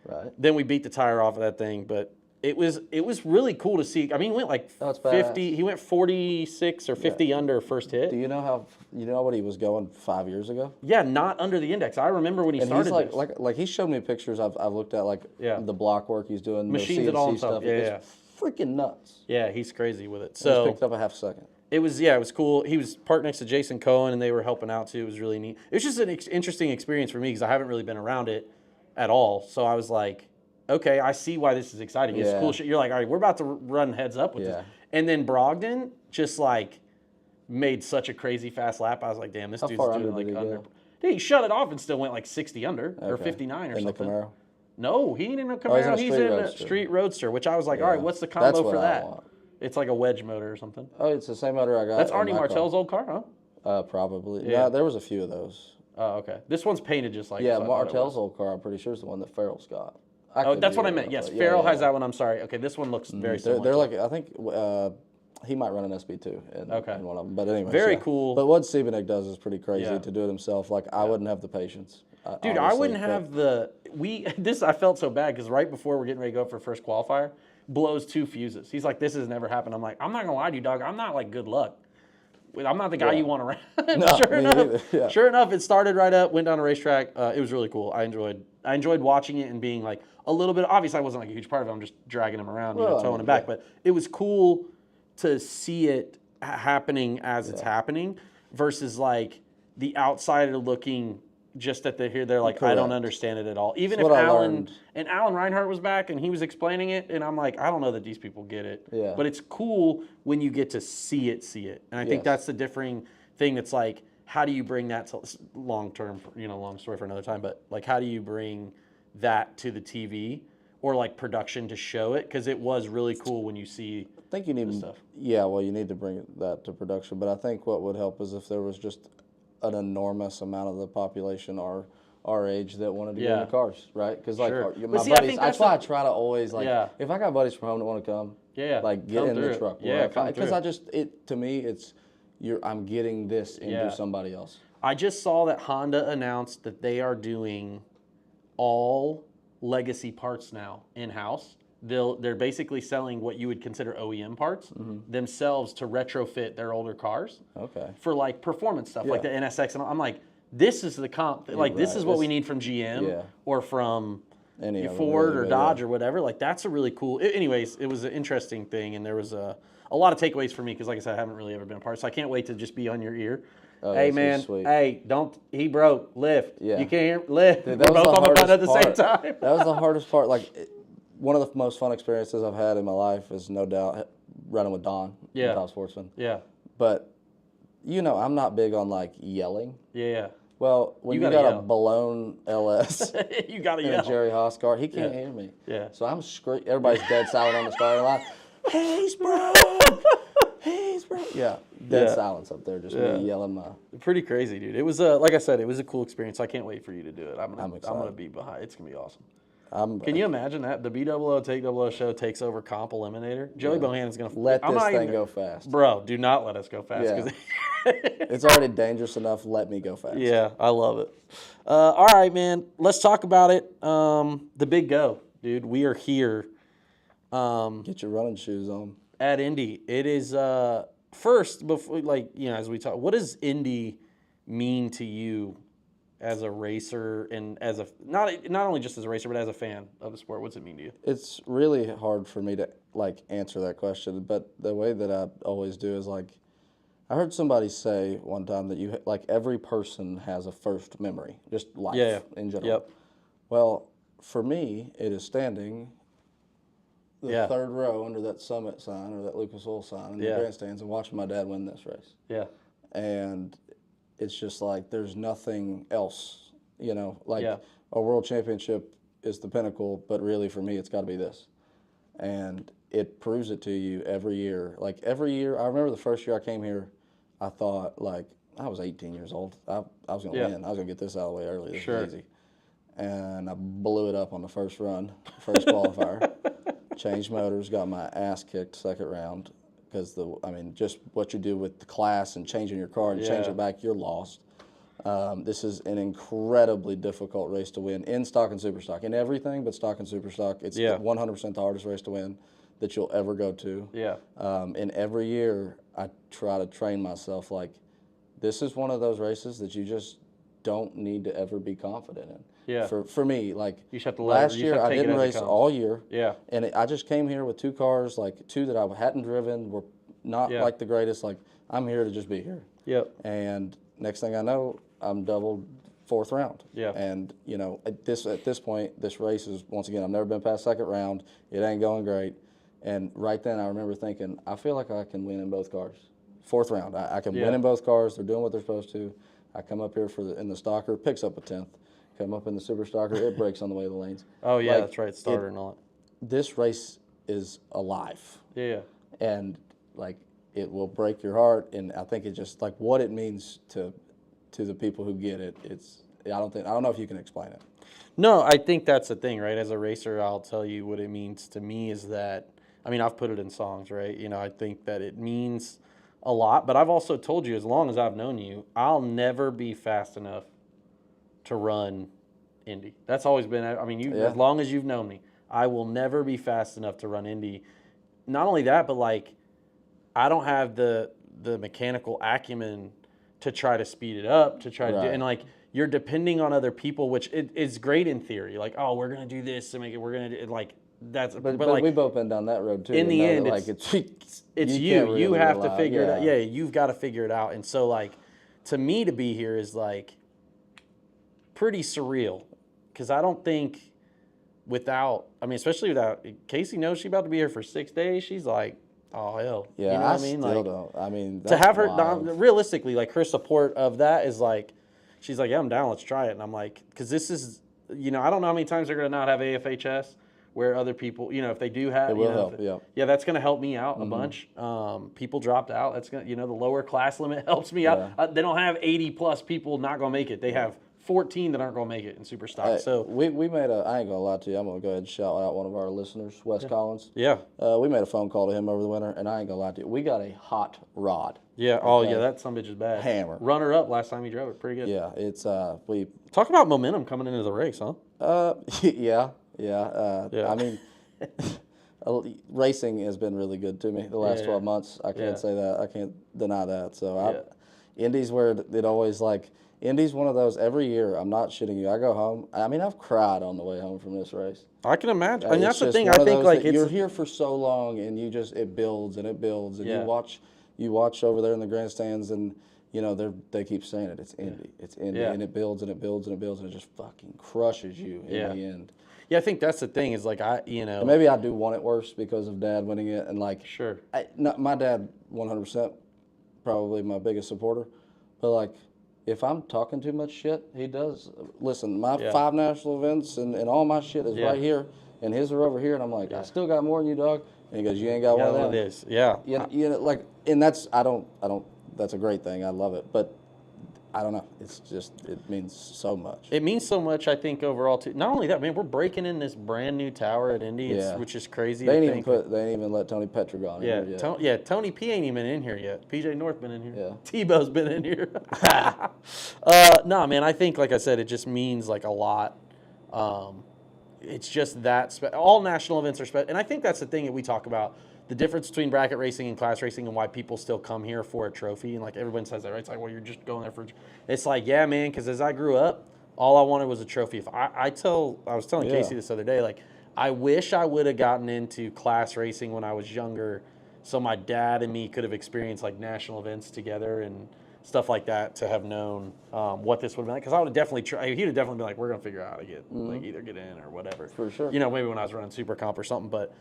Right. Then we beat the tire off of that thing, but it was really cool to see. I mean, he went like 50. He went 46 or 50 under first hit. Do you know what he was going 5 years ago? Yeah, not under the index. I remember when he started. And he's like he showed me pictures I've looked at the block work he's doing, machines the and all CNC stuff. It's freaking nuts. Yeah, he's crazy with it. So he picked up a half second. It was cool. He was parked next to Jason Cohen, and they were helping out too. It was really neat. It was just an interesting experience for me because I haven't really been around it at all. So I was like, okay, I see why this is exciting. It's cool shit. You're like, all right, we're about to run heads up with this. And then Brogdon just like made such a crazy fast lap. I was like, damn, this dude's doing like under. Dude, he shut it off and still went like 60 under or 59 or something. In the Camaro? No, he ain't in a Camaro. He's in a street roadster, which I was like, all right, what's the combo for that? It's like a wedge motor or something. Oh, it's the same motor I got. That's Arnie Martell's old car, huh? Probably. Yeah, there was a few of those. Oh, okay. This one's painted just like. Yeah, Martell's old car, I'm pretty sure, is the one that Farrell's got. Oh, that's what I meant. Yes, Farrell has that one. I'm sorry. Okay, this one looks very similar. They're like, I think he might run an SB2 in one of them. But anyway, very cool. But what Siebenek does is pretty crazy to do it himself. Like I wouldn't have the patience. Dude, I wouldn't have this. I felt so bad because right before we're getting ready to go for first qualifier, blows 2 fuses. He's like, this has never happened. I'm like, I'm not gonna lie to you, dog. I'm not like good luck. I'm not the guy you want around. No, sure enough, it started right up, went down a racetrack. It was really cool. I enjoyed watching it and being like a little bit. Obviously, I wasn't like a huge part of it. I'm just dragging him around, towing him back. But it was cool to see it happening as it's happening, versus like the outsider looking just at they're like, I don't understand it at all. Even if Alan Reinhart was back and he was explaining it, and I'm like, I don't know that these people get it. Yeah. But it's cool when you get to see it. And I think that's the differing thing. That's like, how do you bring that to long term? Long story for another time. But like, how do you bring that to the TV or like production to show it? Because it was really cool when you see. I think you need stuff. Yeah, well, you need to bring that to production. But I think what would help is if there was just an enormous amount of the population are our age that wanted to get in the cars, right? Because like my buddies, that's why I try to always like if I got buddies from home that want to come, like get in the truck, because to me it's I'm getting this into somebody else. I just saw that Honda announced that they are doing all legacy parts now in-house. They're basically selling what you would consider OEM parts themselves to retrofit their older cars. Okay. For like performance stuff, like the NSX, and I'm like, this is the comp. Like this is what we need from GM or from Ford or Dodge or whatever. Like that's a really cool. Anyways, it was an interesting thing, and there was a lot of takeaways for me because, like I said, I haven't really ever been a part. So I can't wait to just be on your ear. Oh, hey man, hey, don't, he broke, lift. Yeah. You can't hear, lift. Dude, we're both on the button at the same time. That was the hardest part. Like, one of the most fun experiences I've had in my life is no doubt running with Don, Top Sportsman. Yeah. But, you know, I'm not big on like yelling. Yeah. Well, when you got a blown LS you gotta in yell. a Jerry Haas car, he can't hear me. Yeah. So I'm screaming. Everybody's dead silent on the starting line. He's broke. He's broke. Yeah. Dead silence up there, just me yelling my. Pretty crazy, dude. It was like I said, it was a cool experience. I can't wait for you to do it. I'm gonna be behind. It's gonna be awesome. Can you imagine that the BE00 TAKE00 show takes over Comp Eliminator? Joey Bohannon's gonna let this thing go fast, bro. Do not let us go fast because it's already dangerous enough. Let me go fast. Yeah, I love it. All right, man. Let's talk about it. The big go, dude. We are here. Get your running shoes on at Indy. It is first before as we talk. What does Indy mean to you? As a racer and as a not only just as a racer but as a fan of the sport, what's it mean to you? It's really hard for me to like answer that question, but the way that I always do is like I heard somebody say one time that you like every person has a first memory, just life in general. Yep. Well, for me, it is standing the third row under that Summit sign or that Lucas Oil sign in the grandstands and watching my dad win this race. Yeah. And it's just like there's nothing else, you know, like a world championship is the pinnacle, but really for me it's got to be this. And it proves it to you every year. Like every year, I remember the first year I came here, I thought like I was 18 years old. I was going to win. I was going to get this out of the way early. This was easy. And I blew it up on the first run, first qualifier. Changed motors, got my ass kicked second round. Because just what you do with the class and changing your car and change it back, you're lost. This is an incredibly difficult race to win in stock and super stock, in everything but stock and super stock. It's 100% the hardest race to win that you'll ever go to. Yeah. And every year I try to train myself like this is one of those races that you just don't need to ever be confident in. Yeah. For me, like last year, I didn't race all year. Yeah. And I just came here with two cars, like two that I hadn't driven, were not like the greatest. Like I'm here to just be here. Yep. And next thing I know, I'm doubled fourth round. Yeah. And you know, at this point, this race is once again, I've never been past second round. It ain't going great. And right then, I remember thinking, I feel like I can win in both cars. Fourth round, I can win in both cars. They're doing what they're supposed to. I come up here in the stalker, picks up a 10th. Come up in the super stalker, it breaks on the way to the lanes. Oh yeah, that's right, starter and all that. This race is alive. Yeah. And like it will break your heart, and I think it just like what it means to the people who get it. I don't know if you can explain it. No, I think that's the thing, right? As a racer, I'll tell you what it means to me is that I've put it in songs, right? You know, I think that it means a lot, but I've also told you as long as I've known you, I'll never be fast enough to run Indy. That's always been, as long as you've known me, I will never be fast enough to run Indy. Not only that, but like, I don't have the mechanical acumen to try to speed it up, to try to do, and like, you're depending on other people, which is great in theory. Like, oh, we're going to do this to make it, we're going to do it. Like, that's, but like, we've both been down that road too. In the end, it's you have to figure it out. Yeah, you've got to figure it out. And so like, to me to be here is like, pretty surreal, because I don't think especially without Casey knows she's about to be here for 6 days. She's like, oh hell, yeah. You know what I mean? Still don't. That's to have her realistically, like her support of that is like, she's like, yeah, I'm down. Let's try it. And I'm like, because this is, I don't know how many times they're gonna not have AFHS where other people, you know, if they do have, it will help. Yeah, that's going to help me out a bunch. People dropped out. That's going to, you know, the lower class limit helps me out. They don't have 80 plus people not going to make it. They have 14 that aren't going to make it in super stock. Hey, so we made a, I ain't going to lie to you, I'm going to go ahead and shout out one of our listeners, Wes Collins. Yeah. We made a phone call to him over the winter, and I ain't going to lie to you, we got a hot rod. Yeah. Okay. Oh, yeah, that sumbitch is bad. Hammer. Runner up last time he drove it. Pretty good. Yeah, it's, we... Talk about momentum coming into the race, huh? Yeah. I mean, racing has been really good to me the last 12 months. I can't say that. I can't deny that. So Indy's where it always like, Indy's one of those every year. I'm not shitting you. I go home. I mean, I've cried on the way home from this race. I can imagine. And that's the thing. I think like you're here for so long, and you just it builds and it builds, and you watch over there in the grandstands, and you know they keep saying it. It's Indy. It's Indy, and it builds and it builds and it builds, and it just fucking crushes you in the end. Yeah, I think that's the thing is like And maybe I do want it worse because of Dad winning it, and like my dad 100% probably my biggest supporter, but like. If I'm talking too much shit, he does. Listen, my 5 national events and all my shit is right here, and his are over here, and I'm like, I still got more than you, dog. And he goes, you ain't got one of them. You know, like, and that's that's a great thing. I love it, but I don't know. It's just it means so much. It means so much, I think, overall too. Not only that, man, we're breaking in this brand new tower at Indy, which is crazy. They ain't even let Tony Petrogone in here yet. Tony P ain't even in here yet. PJ North been in here. Yeah. Tebow's been in here. No, man, I think, like I said, it just means like a lot. It's just that all national events are special, and I think that's the thing that we talk about. The difference between bracket racing and class racing and why people still come here for a trophy. And like everyone says that, right? It's like, well, you're just going there for, it's like, yeah, man, because as I grew up, all I wanted was a trophy. If I was telling Casey this other day, like, I wish I would have gotten into class racing when I was younger so my dad and me could have experienced like national events together and stuff like that to have known what this would have been like. Because I would have definitely he'd have definitely been like, we're going to figure out how to get, like, either get in or whatever. For sure. You know, maybe when I was running Super Comp or something, but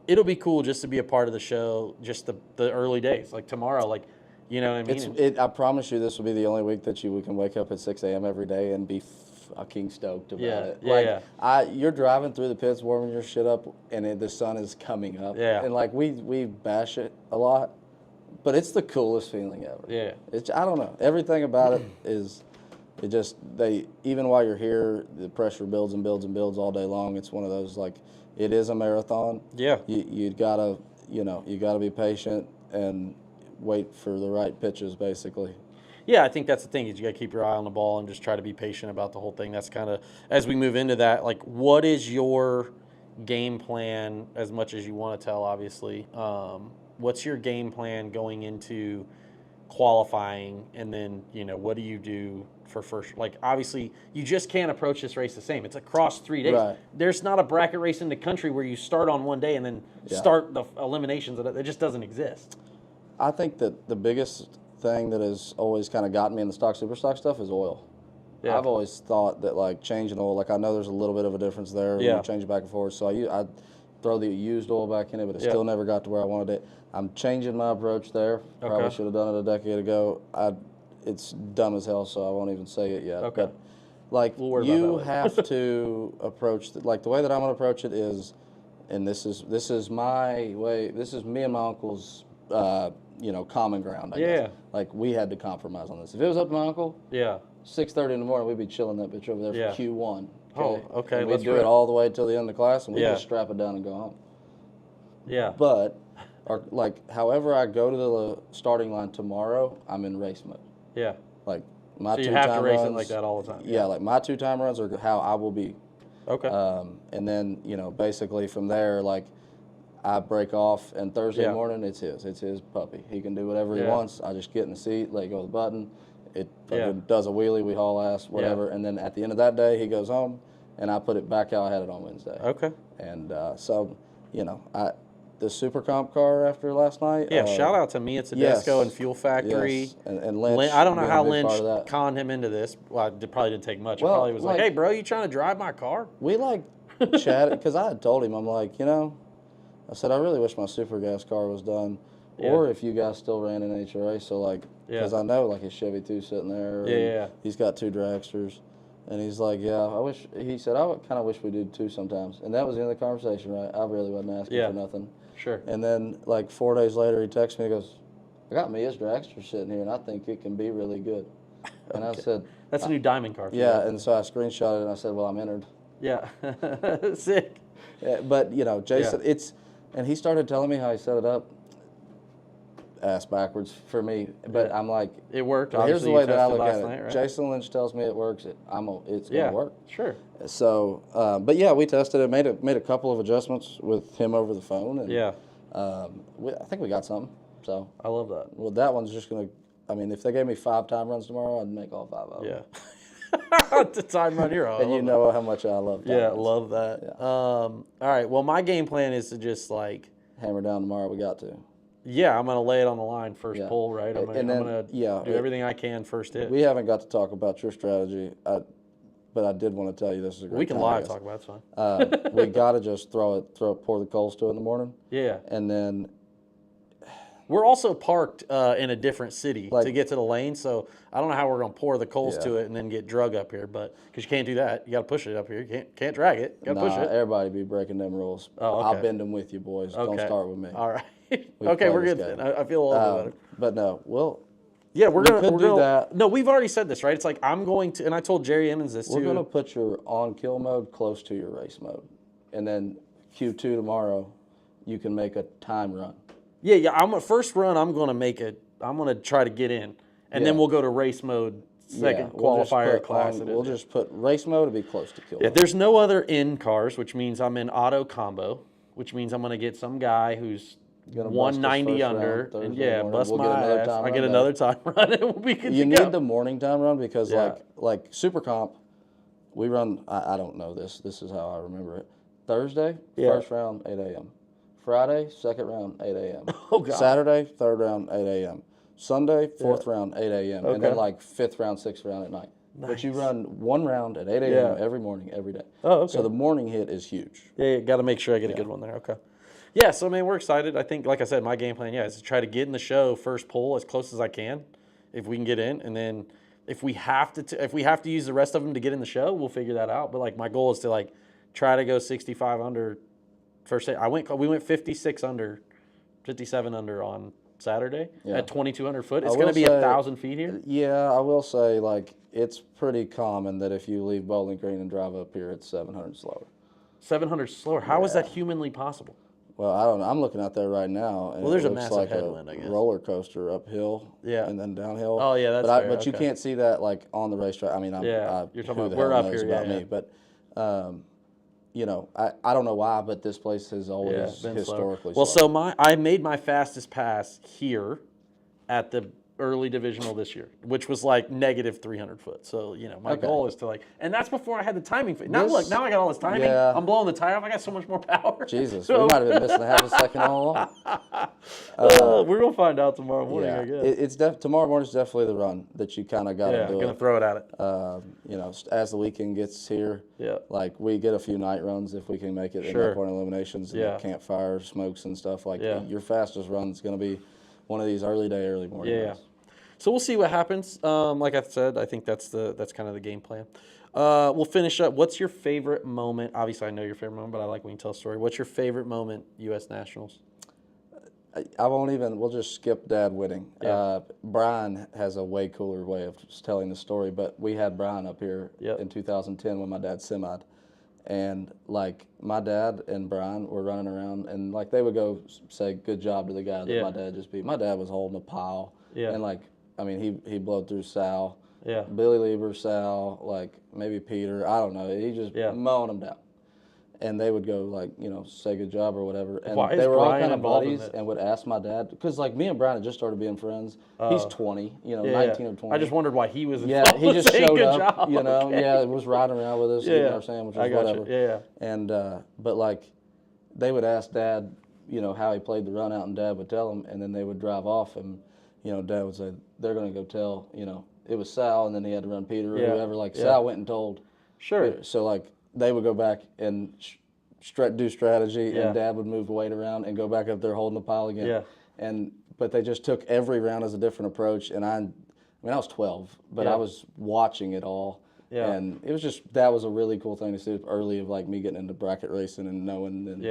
it'll be cool just to be a part of the show, just the early days, like tomorrow, like, you know what I mean? I promise you this will be the only week that we can wake up at 6 a.m. every day and be fucking stoked about it. Like, you're driving through the pits, warming your shit up, and the sun is coming up. Yeah. And like, we bash it a lot, but it's the coolest feeling ever. Yeah. I don't know. Everything about it is, even while you're here, the pressure builds and builds and builds all day long. It's one of those, like, it is a marathon. Yeah. You gotta be patient and wait for the right pitches, basically. Yeah, I think that's the thing is you got to keep your eye on the ball and just try to be patient about the whole thing. That's kind of, as we move into that, like, what is your game plan, as much as you want to tell, obviously? What's your game plan going into qualifying, and then, you know, what do you do for first? Like, obviously, you just can't approach this race the same. It's across 3 days. Right. There's not a bracket race in the country where you start on one day and then start the eliminations. It just doesn't exist. I think that the biggest thing that has always kind of gotten me in the stock, super stock stuff is oil. Yeah. I've always thought that, like, changing oil, like, I know there's a little bit of a difference there. Yeah. You change it back and forth. So I throw the used oil back in it, but it still never got to where I wanted it. I'm changing my approach there. Probably should have done it a decade ago. It's dumb as hell, so I won't even say it yet. Okay. But, like, you have to approach the way that I'm going to approach it is, and this is my way. This is me and my uncle's, common ground. I guess. Like, we had to compromise on this. If it was up to my uncle, 6:30 in the morning, we'd be chilling that bitch over there for Q1. Okay? Oh, okay. And we'd do it all the way till the end of the class, and we'd just strap it down and go home. Yeah. But, however I go to the starting line tomorrow, I'm in race mode. Yeah. Like, my so you have to race it like that all the time. Yeah, like, my 2-time runs are how I will be. Okay. And then, basically from there, like, I break off, and Thursday morning, it's his puppy. He can do whatever he wants. I just get in the seat, let go of the button. It does a wheelie, we haul ass, whatever. And then at the end of that day, he goes home, and I put it back how I had it on Wednesday. Okay. And so, the Super Comp car after last night. Yeah, shout out to Mia Tedesco and Fuel Factory. Yes. And Lynch. I don't know how Lynch conned him into this. Well, it probably didn't take much. Well, it probably was like, hey, bro, you trying to drive my car? We, chatted, because I had told him, I'm like, I said, I really wish my super gas car was done, or if you guys still ran in HRA. So, because I know, his Chevy 2 sitting there. Yeah. He's got 2 dragsters. And he's like, yeah, he said, I kind of wish we did too sometimes. And that was the end of the conversation, right? I really wasn't asking for nothing. Sure. And then like 4 days later, he texts me and goes, I got Mia's dragster sitting here and I think it can be really good. And I said, that's a new diamond car. Yeah. And so I screenshot it and I said, well, I'm entered. Yeah. Sick. Yeah, but you know, Jason, and he started telling me how he set it up. Ass backwards for me, but I'm like, it worked. Well, here's the way that I look at it. Night, right? Jason Lynch tells me it works. It's gonna work. Sure. So, but yeah, we tested it. Made a couple of adjustments with him over the phone, and I think we got something. So I love that. Well, that one's just gonna. I mean, if they gave me 5 time runs tomorrow, I'd make all 5 of them. Yeah. The time run here, and you know how much I love. Yeah, love that. Yeah. All right. Well, my game plan is to just like hammer down tomorrow. We got to. Yeah, I'm going to lay it on the line first pull, right? I'm going to do everything I can first hit. We haven't got to talk about your strategy, but I did want to tell you this is a great We can live talk about it, it's fine. We got to just pour the coals to it in the morning. Yeah. And then... We're also parked in a different city to get to the lane, so I don't know how we're going to pour the coals to it and then get drug up here, but because you can't do that. You got to push it up here. You can't drag it. You got to push it. Everybody be breaking them rules. Oh, okay. I'll bend them with you, boys. Okay. Don't start with me. All right. Okay, we're good then. I feel a little bit better. But no, we're gonna do that. No, we've already said this, right? It's like I'm going to, and I told Jerry Emmons this too. We're gonna put your on-kill mode close to your race mode, and then Q2 tomorrow, you can make a time run. Yeah. First run, I'm gonna try to get in, and then we'll go to race mode. Second qualifier class. We'll just put race mode to be close to kill. Yeah, there's no other in cars, which means I'm in auto combo, which means I'm gonna get some guy who's 190 under, and bust my ass. I get another time run, and we'll be good to go. You need the morning time run because like Super Comp, we run. I don't know this. This is how I remember it. Thursday, first round 8 a.m. Friday, second round 8 a.m. Oh God. Saturday, third round 8 a.m. Sunday, fourth round 8 a.m. And then like fifth round, sixth round at night. Nice. But you run one round at 8 a.m. every morning, every day. Oh, okay. So the morning hit is huge. Yeah, got to make sure I get a good one there. Okay. Yeah, so, man, we're excited. I think, like I said, my game plan, is to try to get in the show first pull as close as I can, if we can get in. And then if we have to use the rest of them to get in the show, we'll figure that out. But, like, my goal is to, like, try to go 65 under first day. We went 56 under, 57 under on Saturday at 2,200 foot. It's going to be 1,000 feet here. Yeah, I will say, like, it's pretty common that if you leave Bowling Green and drive up here, it's 700 slower. 700 slower? How is that humanly possible? Well, I don't know. I'm looking out there right now, and there's it a looks massive like headwind, I guess. roller coaster uphill, and then downhill. Oh yeah, that's fair. But you can't see that like on the racetrack. I mean, you're talking about we're up here, me, but you know, I don't know why, but this place has always been historically slow. Well, so I made my fastest pass here at the early divisional this year, which was like negative 300 foot. So, you know, my goal is to like, and that's before I had the timing. Now look, now I got all this timing. Yeah. I'm blowing the tire off. I got so much more power. Jesus, we might have been missing a half a second all along. We're going to find out tomorrow morning, I guess. Tomorrow morning's definitely the run that you kind of got to do. Yeah, going to throw it at it. You know, as the weekend gets here, like we get a few night runs if we can make it in that point eliminations and campfire smokes and stuff like that. Your fastest run is going to be one of these early morning runs. So we'll see what happens. Like I said, I think that's kind of the game plan. We'll finish up. What's your favorite moment? Obviously, I know your favorite moment, but I like when you tell a story. What's your favorite moment, U.S. Nationals? We'll just skip Dad winning. Yeah. Brian has a way cooler way of telling the story, but we had Brian up here in 2010 when my dad semi'd. And like my dad and Brian were running around, and like they would go say good job to the guy that my dad just beat. My dad was holding a pile, and like I mean he blowed through Sal, Billy Lieber, Sal, like maybe Peter, I don't know. He just mowing them down, and they would go like say good job or whatever. And they were all kind of buddies and would ask my dad because like me and Brian had just started being friends. He's 20, 19 or 20. I just wondered why he was. He just showed up. Job. Was riding around with us, eating our sandwiches, whatever. Yeah. And but like they would ask Dad, how he played the run out, and Dad would tell him, and then they would drive off, and Dad would say they're going to go tell, it was Sal, and then he had to run Peter or whoever. Like Sal went and told. Sure. So like they would go back and do strategy, and Dad would move the weight around and go back up there holding the pile again. Yeah. But they just took every round as a different approach, and I was 12, but I was watching it all. Yeah. And it was that was a really cool thing to see early of like me getting into bracket racing and knowing and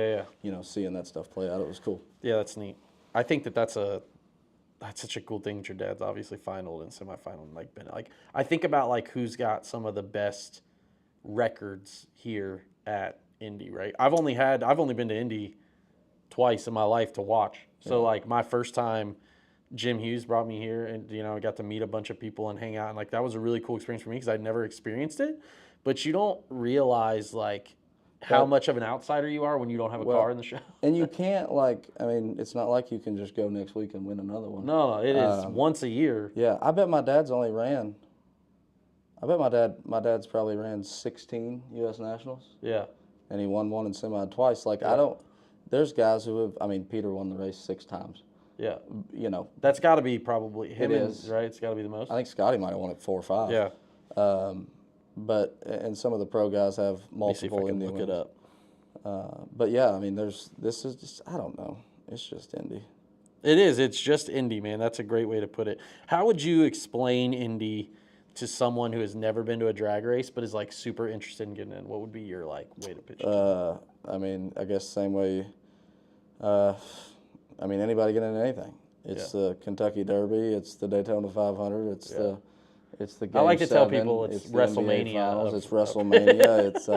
you know, seeing that stuff play out. It was cool. Yeah, that's neat. I think that's such a cool thing that your dad's obviously finaled and semifinal and like been like. I think about like who's got some of the best records here at Indy, right? I've only been to Indy twice in my life to watch. So like my first time, Jim Hughes brought me here, and you know I got to meet a bunch of people and hang out, and like that was a really cool experience for me because I'd never experienced it. But you don't realize like how much of an outsider you are when you don't have a car in the show. And you can't like, I mean, it's not like you can just go next week and win another one. No, it is once a year. Yeah, I bet my dad's dad's probably ran 16 U.S. Nationals. Yeah. And he won one in semi twice. Like there's guys who have, I mean, Peter won the race 6 times. Yeah. You know. That's got to be probably him, right? It's got to be the most. I think Scotty might have won it 4 or 5. Yeah. And some of the pro guys have multiple Indy wins. Look it up. But yeah, I mean, this is just, I don't know. It's just Indy. It is. It's just Indy, man. That's a great way to put it. How would you explain Indy to someone who has never been to a drag race but is like super interested in getting in? What would be your like way to pitch it? I mean, I guess same way. I mean, anybody get into anything. It's the Kentucky Derby. It's the Daytona 500. It's the Game I like to 7, tell people it's WrestleMania. Finals, it's WrestleMania. It's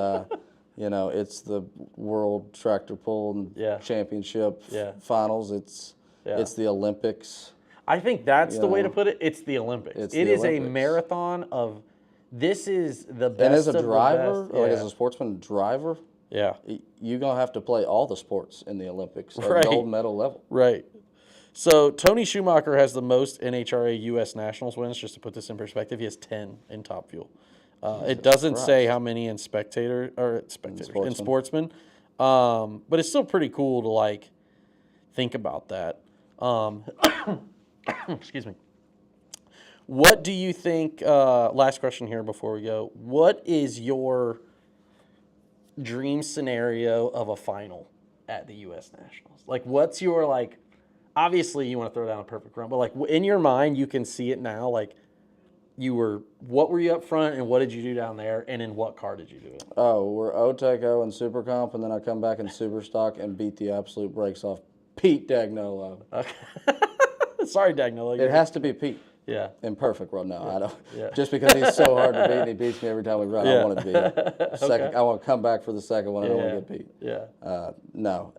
you know, it's the World Tractor Pull Championship Finals. It's the Olympics. I think that's the way to put it. It's the Olympics. It is a marathon of. This is the best. And as a driver, like as a sportsman driver, you're gonna have to play all the sports in the Olympics at gold medal level. Right. So Tony Schumacher has the most NHRA U.S. Nationals wins. Just to put this in perspective, he has 10 in Top Fuel. It doesn't say how many in sportsmen, but it's still pretty cool to like think about that. Excuse me. What do you think? Last question here before we go. What is your dream scenario of a final at the U.S. Nationals? Like, what's your like? Obviously, you want to throw down a perfect run, but like in your mind, you can see it now. Like, what were you up front, and what did you do down there, and in what car did you do it? Oh, we're BE00 in Super Comp, and then I come back in Super Stock and beat the absolute brakes off Pete Dagnolo. Okay. Sorry, Dagnolo. It has to be Pete. Yeah. In perfect run now. I don't. Yeah. Just because he's so hard to beat, and he beats me every time we run. I want to beat him. I want to come back for the second one. I don't want to get beat. Yeah. No.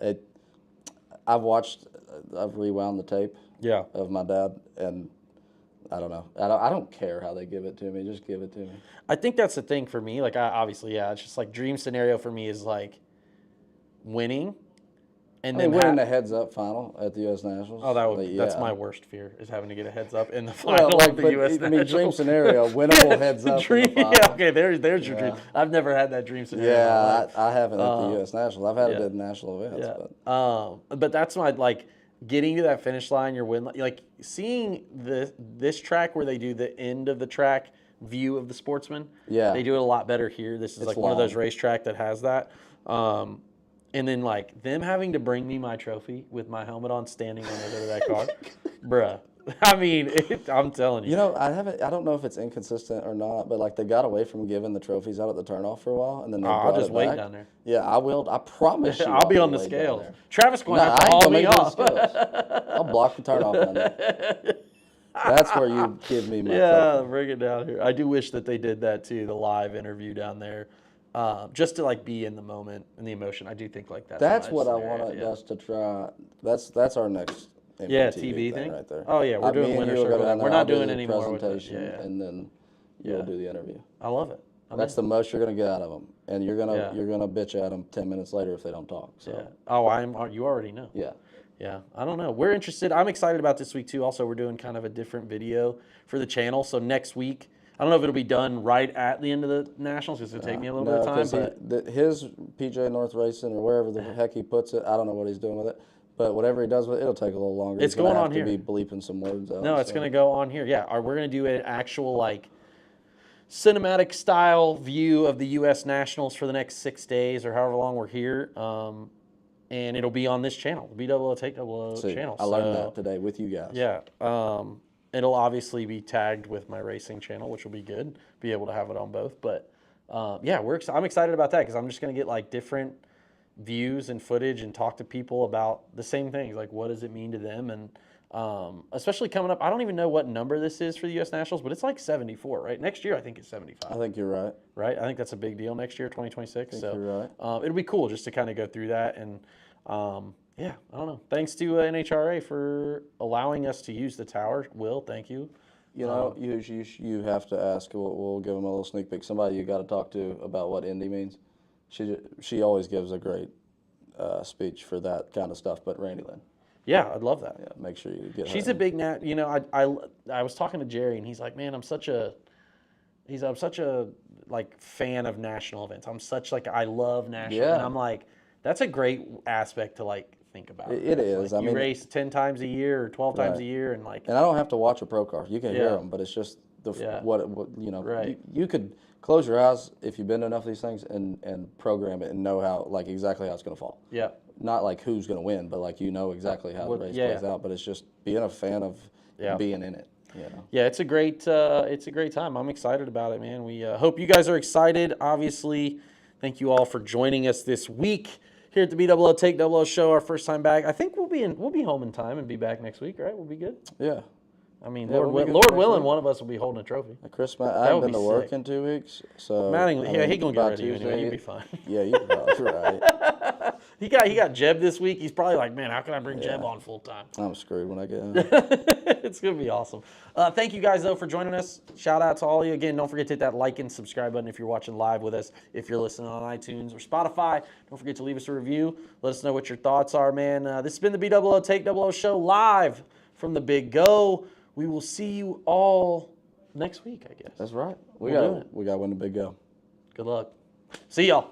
I've rewound the tape. Of my dad, and I don't know. I don't care how they give it to me. Just give it to me. I think that's the thing for me. Like, obviously, it's just like dream scenario for me is like winning. And then winning a heads-up final at the U.S. Nationals. Oh, that's my worst fear, is having to get a heads-up in the final of the U.S. Nationals. I mean, dream scenario, winnable heads-up. Okay, there's your dream. I've never had that dream scenario. Yeah, I haven't at the U.S. Nationals. I've had it at national events. Yeah. But that's my, like, getting to that finish line, your win, like seeing this track where they do the end of the track view of the sportsman. Yeah. They do it a lot better here. This is like one of those racetrack that has that. And then, like, them having to bring me my trophy with my helmet on standing on the hood of that car. Bruh. I mean, I'm telling you. You know, I don't know if it's inconsistent or not, but, like, they got away from giving the trophies out at the turnoff for a while, and then they brought I'll just it wait back. down there. Yeah, I will. I promise you. I'll be on the scales. Travis going to have to haul me off. I'll block the turnoff on there. That's where you give me my trophy. Bring it down here. I do wish that they did that, too, the live interview down there. Just to like be in the moment and the emotion. I do think like that's what I want us to try. That's our next TV thing right there. Oh yeah, we're doing winner circle. We're not doing any more presentation, and then you'll do the interview. I love it. That's the most you're gonna get out of them, and you're gonna bitch at them 10 minutes later if they don't talk. So. Yeah. Oh, you already know. Yeah. Yeah, I don't know. We're interested. I'm excited about this week too. Also, we're doing kind of a different video for the channel. So next week. I don't know if it'll be done right at the end of the Nationals because it'll take me a little bit of time. But his PJ North Racing or wherever the heck he puts it, I don't know what he's doing with it. But whatever he does with it, it'll take a little longer. It's going on here. He's going to be bleeping some words out. No, it's going to go on here. Yeah, we're going to do an actual like cinematic style view of the U.S. Nationals for the next 6 days or however long we're here. And it'll be on this channel, the BE00 TAKE00 channel. I learned that today with you guys. Yeah. It'll obviously be tagged with my racing channel, which will be good. Be able to have it on both. But yeah, I'm excited about that because I'm just going to get like different views and footage and talk to people about the same things. Like, what does it mean to them? And especially coming up, I don't even know what number this is for the U.S. Nationals, but it's like 74, right? Next year, I think it's 75. I think you're right. Right? I think that's a big deal next year, 2026. You're right. It'll be cool just to kind of go through that. And yeah, I don't know. Thanks to NHRA for allowing us to use the tower. Will, thank you. You know, you have to ask. We'll give them a little sneak peek. Somebody you got to talk to about what Indy means. She always gives a great speech for that kind of stuff. But Randy Lynn. Yeah, I'd love that. Yeah, make sure you get. She's a big you know, I was talking to Jerry and he's like, man, I'm such a like fan of national events. I'm such like I love national. Yeah. And I'm like, that's a great aspect to like think about. It is. Like, I you mean, race 10 times a year or 12 times a year, and like. And I don't have to watch a pro car. You can hear them, but it's just what you know. Right. You could close your eyes if you've been to enough of these things and program it and know how like exactly how it's going to fall. Yeah. Not like who's going to win, but like you know exactly how the race plays out. But it's just being a fan of being in it. You know? Yeah, it's a great time. I'm excited about it, man. We hope you guys are excited. Obviously, thank you all for joining us this week here at the BE00 TAKE00 Show. Our first time back. I think we'll be home in time and be back next week, right? We'll be good. Yeah. I mean, Lord willing, one of us will be holding a trophy. Chris, I haven't been to work in 2 weeks, so he gonna get rid of you anyway. You'll be fine. Yeah, you're probably right. He got Jeb this week. He's probably like, man, how can I bring Jeb on full time? I'm screwed when I get home. It's gonna be awesome. Thank you guys though for joining us. Shout out to all of you again. Don't forget to hit that like and subscribe button if you're watching live with us. If you're listening on iTunes or Spotify, don't forget to leave us a review. Let us know what your thoughts are, man. This has been the BE00 TAKE00 Show live from the Big Go. We will see you all next week, I guess. That's right. We got to win the Big Go. Good luck. See y'all.